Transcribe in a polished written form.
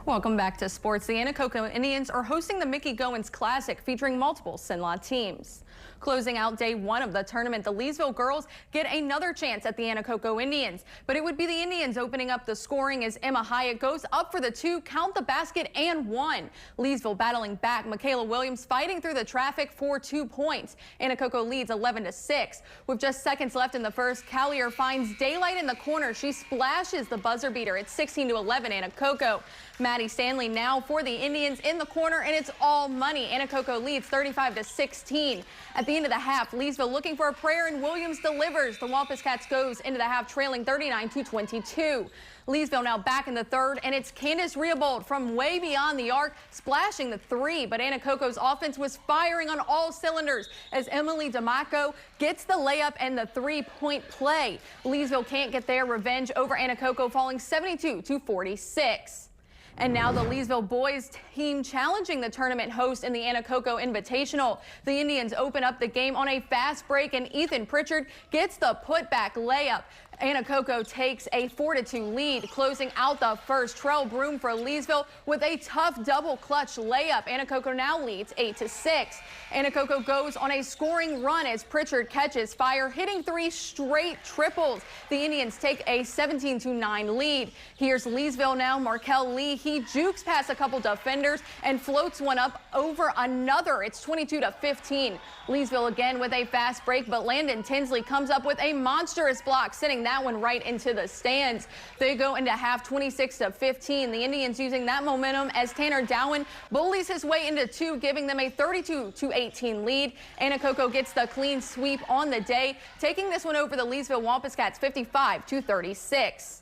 Welcome back to sports. The Anacoco Indians are hosting the Mickey Goins Classic featuring multiple Sinlaw teams. Closing out day one of the tournament, the Leesville girls get another chance at the Anacoco Indians. But it would be the Indians opening up the scoring as Emma Hyatt goes up for the two, count the basket, and one. Leesville battling back. Michaela Williams fighting through the traffic for 2 points. Anacoco leads 11-6. With just seconds left in the first, Callier finds daylight in the corner. She splashes the buzzer beater. It's 16-11 Anacoco. Maddie Stanley now for the Indians in the corner, and it's all money. Anacoco leads 35-16. At the end of the half, Leesville looking for a prayer, and Williams delivers. The Wampus Cats goes into the half trailing 39-22. Leesville now back in the third, and it's Candace Riabold from way beyond the arc splashing the three. But Anacoco's offense was firing on all cylinders as Emily DeMacco gets the layup and the three-point play. Leesville can't get their revenge over Anacoco, falling 72-46. And now the Leesville boys team challenging the tournament host in the Anacoco Invitational. The Indians open up the game on a fast break, and Ethan Pritchard gets the putback layup. Anacoco takes a 4-2 lead, closing out the first. Trell Broom for Leesville with a tough double clutch layup. Anacoco now leads 8-6. Anacoco goes on a scoring run as Pritchard catches fire, hitting 3 straight triples. The Indians take a 17-9 lead. Here's Leesville now. Markel Lee, he jukes past a couple defenders and floats one up over another. It's 22-15. Leesville again with a fast break, but Landon Tinsley comes up with a monstrous block, sending that one right into the stands. They go into half 26-15. The Indians using that momentum as Tanner Dowen bullies his way into two, giving them a 32-18 lead. Anacoco gets the clean sweep on the day, taking this one over the Leesville Wampus Cats 55-36.